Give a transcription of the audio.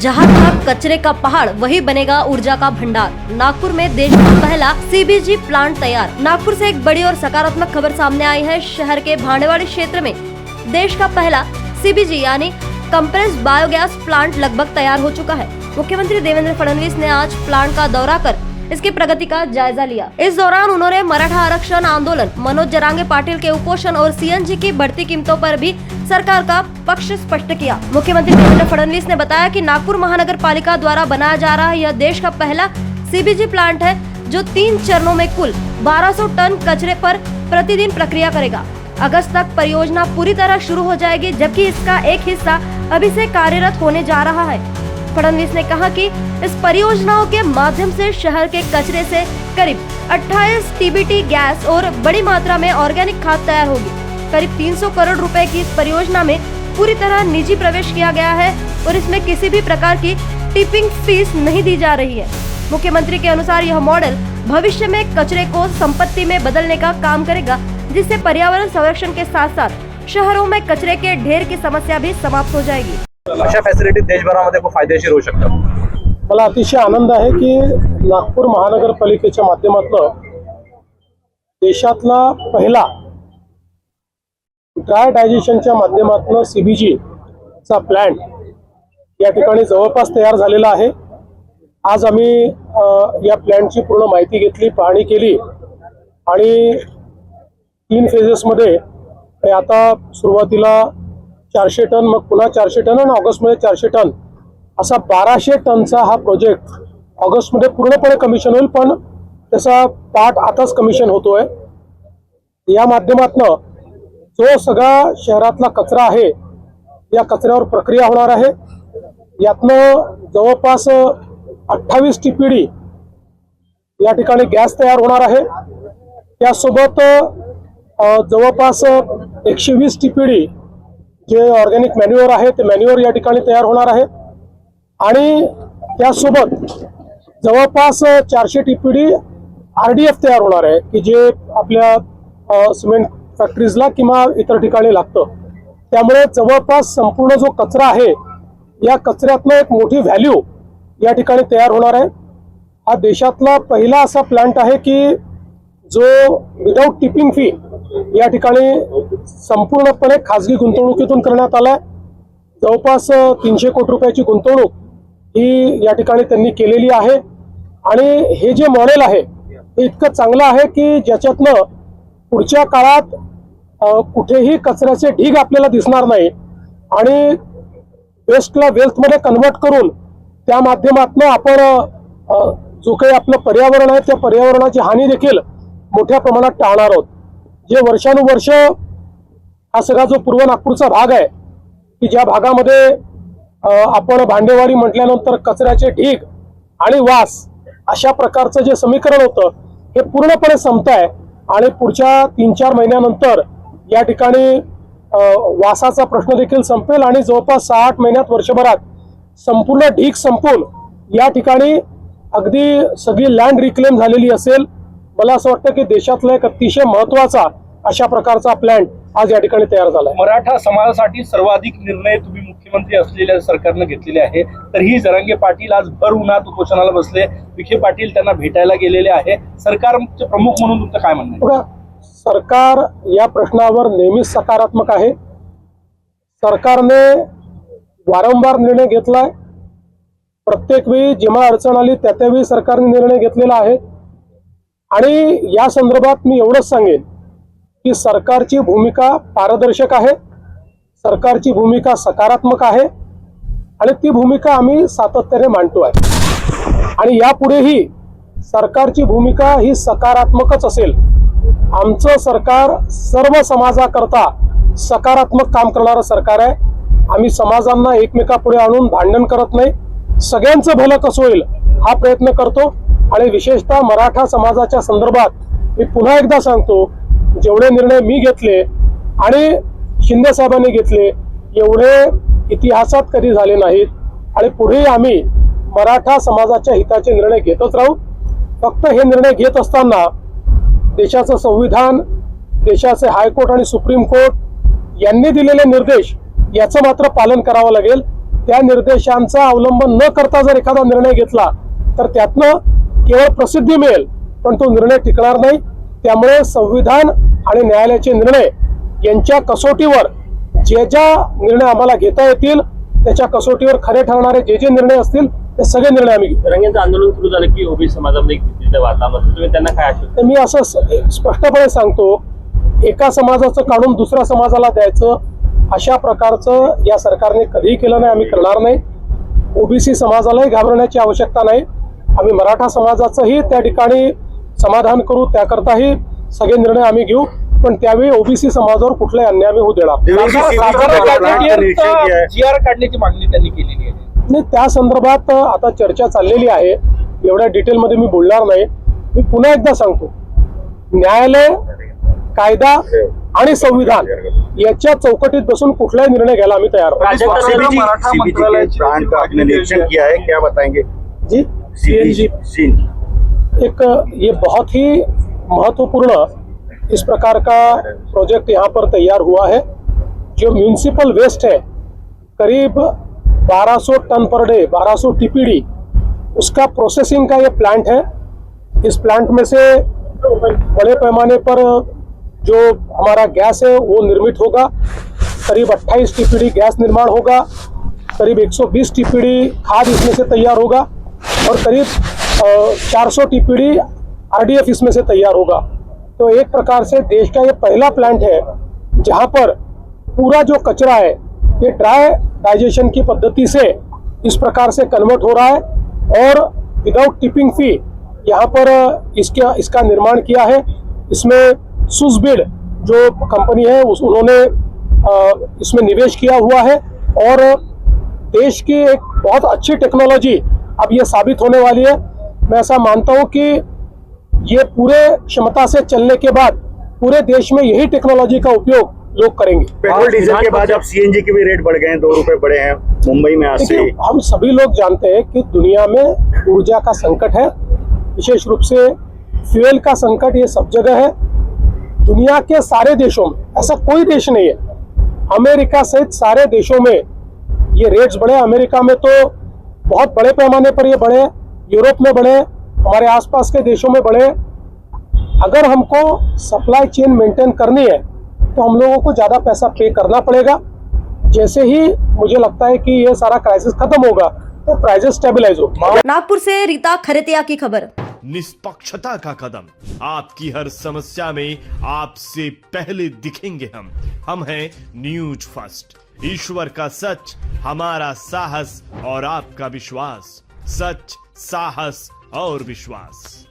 जहां था कचरे का पहाड़ वही बनेगा ऊर्जा का भंडार। नागपुर में देश का पहला सीबीजी प्लांट तैयार। नागपुर से एक बड़ी और सकारात्मक खबर सामने आई है। शहर के भांडेवाड़ी क्षेत्र में देश का पहला सीबीजी यानी कंप्रेस्ड बायोगैस प्लांट लगभग तैयार हो चुका है। मुख्यमंत्री देवेंद्र फडणवीस ने आज प्लांट का दौरा कर इसकी प्रगति का जायजा लिया। इस दौरान उन्होंने मराठा आरक्षण आंदोलन, मनोज जरांगे पाटिल के उपोषण और सीएनजी की बढ़ती कीमतों पर भी सरकार का पक्ष स्पष्ट किया। मुख्यमंत्री देवेंद्र फडणवीस ने बताया कि नागपुर महानगर पालिका द्वारा बनाया जा रहा यह देश का पहला सीबीजी प्लांट है जो 3 चरणों में कुल 1200 टन कचरे पर प्रतिदिन प्रक्रिया करेगा। अगस्त तक परियोजना पूरी तरह शुरू हो जाएगी, जबकि इसका एक हिस्सा अभी से कार्यरत होने जा रहा है। फडणवीस ने कहा कि इस परियोजनाओं के माध्यम से शहर के कचरे से करीब 28 टीबीटी गैस और बड़ी मात्रा में ऑर्गेनिक खाद तैयार होगी। करीब 300 करोड़ रुपए की इस परियोजना में पूरी तरह निजी प्रवेश किया गया है और इसमें किसी भी प्रकार की टिपिंग फीस नहीं दी जा रही है। मुख्यमंत्री के अनुसार यह मॉडल भविष्य में कचरे को संपत्ति में बदलने का काम करेगा, जिससे पर्यावरण संरक्षण के साथ साथ शहरों में कचरे के ढेर की समस्या भी समाप्त हो जाएगी। अशा फॅसिलिटी देशभरामध्ये खूप फायदेशीर होऊ शकतात। मला अतिशय आनंद आहे की नागपूर महानगरपालिकेच्या माध्यमातून देशातला पहिला ड्राय डायजेशनच्या माध्यमातून सीबीजी चा प्लांट या ठिकाणी जवळपास तयार झालेला आहे। आज आम्ही या प्लांटची पूर्ण माहिती घेतली, पाहणी केली आणि 3 फेजेसमध्ये आता सुरुवातीला 400 टन, मग पुन्हा 400 टन आणि ऑगस्टमध्ये 400 टन असा 1200 टनचा हा प्रोजेक्ट ऑगस्टमध्ये पूर्णपणे कमिशन होईल, पण त्याचा पार्ट आताच कमिशन होतोय। या माध्यमातून जो सगळा शहरातला कचरा आहे या कचऱ्यावर प्रक्रिया होणार आहे। यातनं जवळपास 28 टीपीडी या ठिकाणी गॅस तयार होणार आहे। त्यासोबत जवळपास 120 टीपीडी जे ऑर्गॅनिक मॅन्युअर आहे ते मॅन्युअर या ठिकाणी तयार होणार आहे आणि त्यासोबत जवळपास 400 टीपीडी आरडीएफ तयार होणार आहे की जे आपल्या सिमेंट फॅक्टरीजला किंवा इतर ठिकाणी लागतं। त्यामुळे जवळपास संपूर्ण जो कचरा आहे या कचऱ्यातनं एक मोठी व्हॅल्यू या ठिकाणी तयार होणार आहे। हा देशातला पहिला असा प्लांट आहे की जो विदाउट टिपिंग फी या ठिकाणी संपूर्णपणे खाजगी गुंतवणुकीतून करण्यात आलाय। जवळपास 300 कोटी रुपयाची गुंतवणूक ही या ठिकाणी त्यांनी केलेली आहे आणि हे जे मॉडेल आहे हे इतकं चांगलं आहे की ज्याच्यातनं पुढच्या काळात कुठेही कचऱ्याचे ढीग आपल्याला दिसणार नाही आणि वेस्टला वेल्थमध्ये कन्वर्ट करून त्या माध्यमातून आपण जो काही आपलं पर्यावरण आहे त्या पर्यावरणाची हानी देखील मोठ्या प्रमाणात टाळणार आहोत। जे वर्षानुवर्ष हा सगळा जो पूर्व नागपूरचा भाग आहे की ज्या भागामध्ये आपण भांडेवाडी म्हटल्यानंतर कचऱ्याचे ढीग आणि वास अशा प्रकारचं जे समीकरण होतं हे पूर्णपणे संपत आहे आणि पुढच्या 3-4 महिन्यानंतर या ठिकाणी वासाचा प्रश्न देखील संपेल आणि जवळपास 6-8 महिन्यात, वर्षभरात संपूर्ण ढीग संपून या ठिकाणी अगदी सगळी लँड रिक्लेम झालेली असेल। मला असं वाटतं की देशातला एक अतिशय महत्त्वाचा अशा प्रकारचा प्लॅन आज या ठिकाणी तयार झाला आहे। मराठा समाजासाठी सर्वाधिक निर्णय तुम्ही मुख्यमंत्री असलेल्या सरकारने घेतलेले आहे, तर ही जरांगे पाटील आज भर उन्हात उपोषणाला बसले। विखे पाटील त्यांना भेटायला गेलेले आहे। सरकारचे प्रमुख म्हणून तुमचं काय म्हणणं आहे? सरकार या प्रश्नावर नेहमीच सकारात्मक आहे। सरकारने वारंवार निर्णय घेतलाय। प्रत्येक वेळी जेव्हा अडचण आली त्यावेळी सरकारने निर्णय घेतलेला आहे आणि या संदर्भात मी एवढंच सांगेन की सरकारची भूमिका पारदर्शक आहे, सरकारची भूमिका सकारात्मक आहे आणि ती भूमिका आम्ही सातत्याने मांडतोय आणि यापुढेही सरकारची भूमिका ही सकारात्मकच असेल। आमचं सरकार सर्व समाजाकरता सकारात्मक काम करणारं सरकार आहे। आम्ही समाजांना एकमेकापुढे आणून भांडण करत नाही, सगळ्यांचं भलं कसं होईल हा प्रयत्न करतो आणि विशेषतः मराठा समाजाच्या संदर्भात मी पुन्हा एकदा सांगतो, जेवढे निर्णय मी घेतले आणि शिंदे साहेबांनी घेतले एवढे इतिहासात कधी झाले नाहीत आणि पुढेही आम्ही मराठा समाजाच्या हिताचे निर्णय घेतच राहू। फक्त हे निर्णय घेत असताना देशाचं संविधान, देशाचे हायकोर्ट आणि सुप्रीम कोर्ट यांनी दिलेले निर्देश याचं मात्र पालन करावं लागेल। त्या निर्देशांचा अवलंब न करता जर एखादा निर्णय घेतला तर त्यातनं केवळ प्रसिद्धी मिळेल, पण तो निर्णय टिकणार नाही. त्यामुळे संविधान आणि न्यायालयाचे निर्णय यांच्या कसोटीवर जे ज्या निर्णय आम्हाला घेता येतील, त्याच्या कसोटीवर खरे ठरणारे जे जे निर्णय असतील ते सगळे निर्णय आम्ही घेऊ. रंगेंचं आंदोलन सुरू झालं की ओबीसी समाजामध्ये एक भीतीचं वातावरण, तुम्ही त्यांना काय आश्वासन? तर मी असं स्पष्टपणे सांगतो, एका समाजाचं काढून दुसऱ्या समाजाला द्यायचं अशा प्रकारचं या सरकारने कधीही केलं नाही, आम्ही करणार नाही. ओबीसी समाजालाही घाबरण्याची आवश्यकता नाही. आम्ही मराठा समाजाचंही त्या ठिकाणी समाधान करू, त्याकरताही सगळे निर्णय आम्ही घेऊ, पण त्यावेळी ओबीसी समाजावर कुठलाही अन्याय आम्ही होऊ देणार GR काढण्याची मागणी त्यांनी केलेली आहे. नाही. त्या संदर्भात आता चर्चा चाललेली आहे, एवढ्या डिटेलमध्ये मी बोलणार नाही. मी पुन्हा एकदा सांगतो, न्यायालय, कायदा आणि संविधान याच्या चौकटीत बसून कुठलाही निर्णय घ्यायला आम्ही तयार आहोत. प्लांट का आपने निरीक्षण किया है, क्या बताएंगे जी, CNG एक ये बहुत ही महत्वपूर्ण इस प्रकार का प्रोजेक्ट यहाँ पर तैयार हुआ है. जो म्यूनिसिपल वेस्ट है करीब 1200 टन पर डे, 1200 TPD, उसका प्रोसेसिंग का ये प्लांट है. इस प्लांट में से बड़े पैमाने पर जो हमारा गैस है वो निर्मित होगा. करीब 28 TPD गैस निर्माण होगा, करीब 120 TPD खाद इसमें से तैयार होगा और करीब 400 TPD RDF इसमें से तैयार होगा. तो एक प्रकार से देश का ये पहला प्लांट है जहां पर पूरा जो कचरा है ये ड्राई डाइजेशन की पद्धति से इस प्रकार से कन्वर्ट हो रहा है और विदाउट टिपिंग फी यहाँ पर इसका निर्माण किया है. इसमें सुसबिड जो कंपनी है उन्होंने इसमें निवेश किया हुआ है और देश की एक बहुत अच्छी टेक्नोलॉजी अब ये साबित होने वाली है. मैं ऐसा मानता हूँ कि ये पूरे क्षमता से चलने के बाद पूरे देश में यही टेक्नोलॉजी का उपयोग लोग करेंगे. पेट्रोल डीजल के बाद अब CNG के भी रेट बढ़ गए हैं, 2 रुपए बढ़े हैं मुंबई में आज से. हम सभी लोग जानते हैं कि दुनिया में ऊर्जा का संकट है, विशेष रूप से फ्यूल का संकट ये सब जगह है. दुनिया के सारे देशों में, ऐसा कोई देश नहीं है, अमेरिका सहित सारे देशों में ये रेट्स बढ़े. अमेरिका में तो बहुत बड़े पैमाने पर ये बढ़े, यूरोप में बढ़े, हमारे आसपास के देशों में बढ़े. अगर हमको सप्लाई चेन मेंटेन करनी है तो हम लोगों को ज़्यादा पैसा पे करना पड़ेगा. जैसे ही मुझे लगता है कि ये सारा क्राइसिस खत्म होगा तो प्राइसेस स्टेबलाइज हो. नागपुर से रीता खरेतिया की खबर. निष्पक्षता का कदम, आपकी हर समस्या में आपसे पहले दिखेंगे हम हैं न्यूज फर्स्ट. ईश्वर का सच, हमारा साहस और आपका विश्वास. सच, साहस और विश्वास.